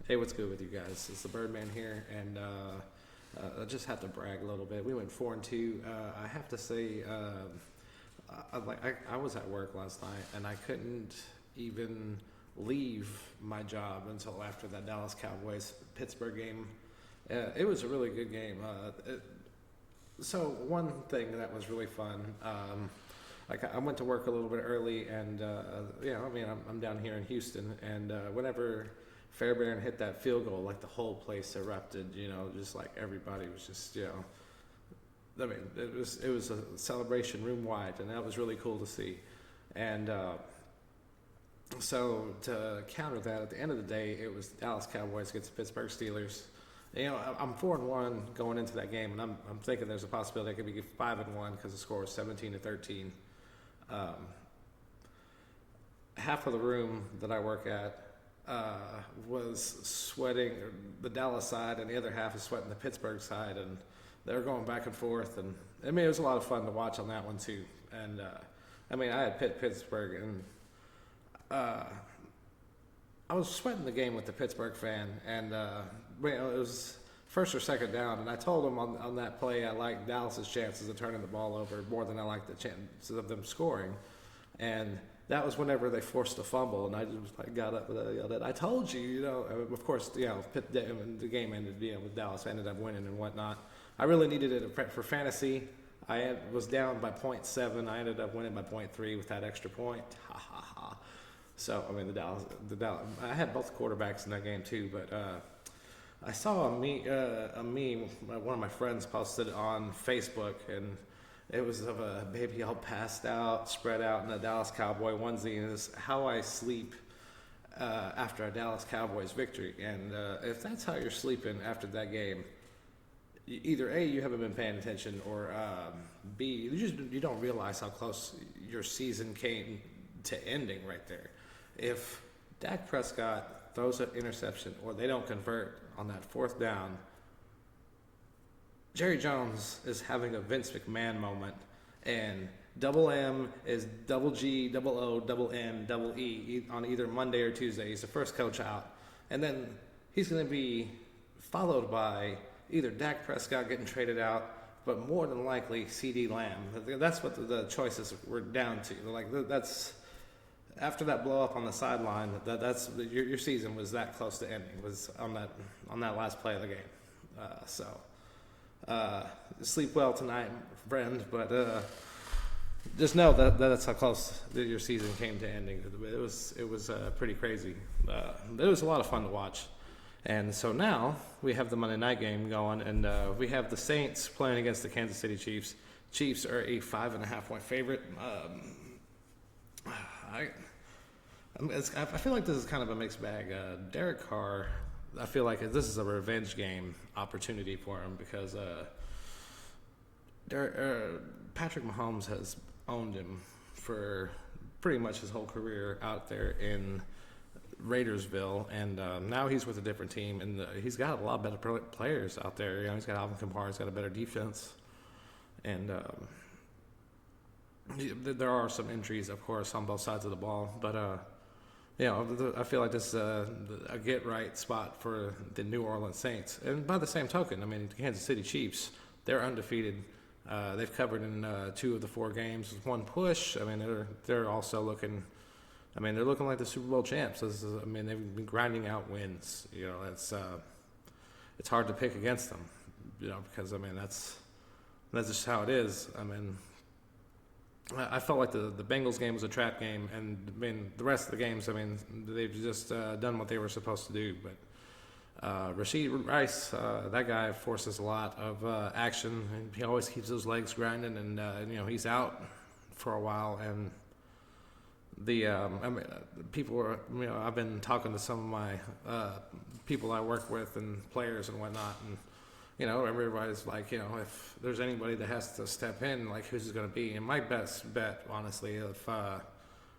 Hey, what's good with you guys? It's the Birdman here, and I just have to brag a little bit. We went 4-2. I have to say, I was at work last night, and I couldn't even leave my job until after that Dallas Cowboys Pittsburgh game. It was a really good game. So one thing that was really fun. Like I went to work a little bit early, and I mean, I'm down here in Houston, and whenever Fairbairn hit that field goal, like the whole place erupted. Just like everybody was just, I mean, it was a celebration room wide, and that was really cool to see. And so to counter that, at the end of the day, it was Dallas Cowboys against the Pittsburgh Steelers. I'm 4-1 going into that game, and I'm thinking there's a possibility I could be 5-1 because the score was 17-13. Um, Half of the room that I work at was sweating the Dallas side, and the other half is sweating the Pittsburgh side, and they were going back and forth. And I mean, it was a lot of fun to watch on that one too. And I mean, I had Pittsburgh, and I was sweating the game with the Pittsburgh fan, and it was first or second down, and I told him on that play I liked Dallas's chances of turning the ball over more than I liked the chances of them scoring, and that was whenever they forced a fumble, and I just like got up and I yelled, "I told you!" Of course, the game ended. Dallas ended up winning and whatnot. I really needed it for fantasy. Was down by point 0.7. I ended up winning by point 0.3 with that extra point. Ha ha ha. So I mean, the Dallas. I had both quarterbacks in that game too, but I saw a meme one of my friends posted on Facebook, and it was of a baby all passed out, spread out in a Dallas Cowboy onesie, and it's how I sleep after a Dallas Cowboys victory. And if that's how you're sleeping after that game, either A, you haven't been paying attention, or B, you don't realize how close your season came to ending right there. If Dak Prescott throws an interception or they don't convert on that fourth down, Jerry Jones is having a Vince McMahon moment, and Double M is double G, double O, double M, double E on either Monday or Tuesday. He's the first coach out. And then he's going to be followed by either Dak Prescott getting traded out, but more than likely CeeDee Lamb. That's what the choices were down to. Like that's after that blow up on the sideline. That's your season was that close to ending. Was on that last play of the game. Sleep well tonight, friend. But just know that's how close your season came to ending. It was pretty crazy. It was a lot of fun to watch. And so now we have the Monday night game going, and we have the Saints playing against the Kansas City Chiefs. Chiefs are a 5.5-point favorite. I feel like this is kind of a mixed bag. Derek Carr, I feel like this is a revenge game opportunity for him because Patrick Mahomes has owned him for pretty much his whole career out there in Raidersville, and now he's with a different team, and he's got a lot better players out there. He's got Alvin Kamara, he's got a better defense, and there are some injuries, of course, on both sides of the ball, but I feel like this is a get-right spot for the New Orleans Saints. And by the same token, I mean, the Kansas City Chiefs, they're undefeated. They've covered in 2 of the 4 games with 1 push. I mean, they're also looking. I mean, they're looking like the Super Bowl champs. They've been grinding out wins. It's hard to pick against them. Because I mean that's just how it is. I mean, I felt like the Bengals game was a trap game, and I mean the rest of the games, I mean they've just done what they were supposed to do. But Rashid Rice, that guy forces a lot of action, and he always keeps those legs grinding, and he's out for a while. And people are, I've been talking to some of my people I work with and players and whatnot, and everybody's like, if there's anybody that has to step in, like who's it going to be? And my best bet, honestly, if I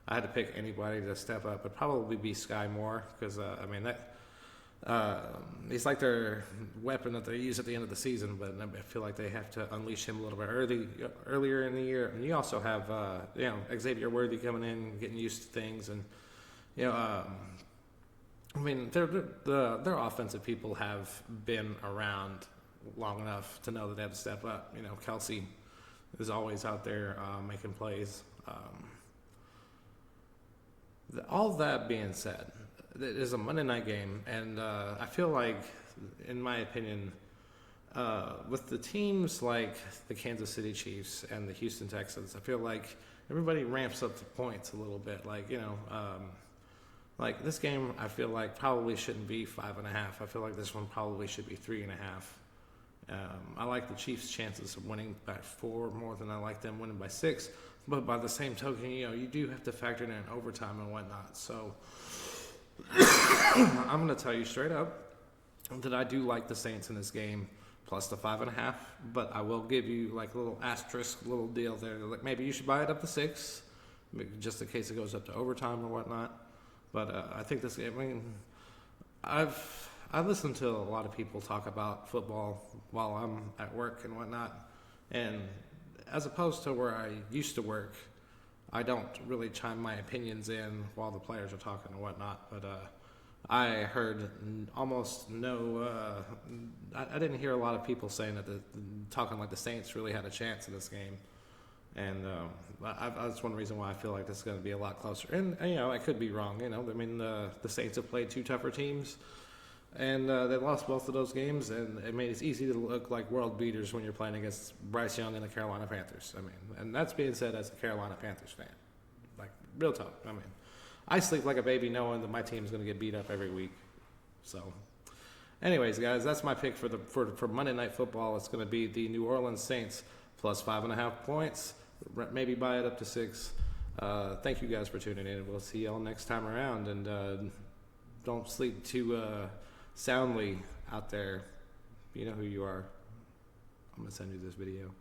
had to pick anybody to step up, would probably be Sky Moore, because he's like their weapon that they use at the end of the season, but I feel like they have to unleash him a little bit earlier in the year. And you also have Xavier Worthy coming in, getting used to things, and I mean, their offensive people have been around long enough to know that they have to step up. You know, Kelsey is always out there making plays. All that being said, it is a Monday night game, and I feel like, in my opinion, with the teams like the Kansas City Chiefs and the Houston Texans, I feel like everybody ramps up the points a little bit. Like, like this game, I feel like probably shouldn't be 5.5. I feel like this one probably should be 3.5. I like the Chiefs' chances of winning by 4 more than I like them winning by 6. But by the same token, you do have to factor in overtime and whatnot. So I'm going to tell you straight up that I do like the Saints in this game, plus the 5.5. But I will give you like a little asterisk, little deal there. Like maybe you should buy it up to 6, just in case it goes up to overtime or whatnot. But I think this game. I mean, I listen to a lot of people talk about football while I'm at work and whatnot, and as opposed to where I used to work, I don't really chime my opinions in while the players are talking and whatnot. But I heard almost no. I didn't hear a lot of people saying that talking like the Saints really had a chance in this game, and that's one reason why I feel like this is going to be a lot closer. And I could be wrong. I mean, the Saints have played 2 tougher teams. And they lost both of those games, and it made it easy to look like world beaters when you're playing against Bryce Young and the Carolina Panthers. I mean, and that's being said as a Carolina Panthers fan. Like, real talk. I mean, I sleep like a baby knowing that my team's going to get beat up every week. So, anyways, guys, that's my pick for Monday Night Football. It's going to be the New Orleans Saints plus 5.5 points. Maybe buy it up to 6. Thank you guys for tuning in. We'll see y'all next time around. And don't sleep too soundly out there. You know who you are. I'm going to send you this video.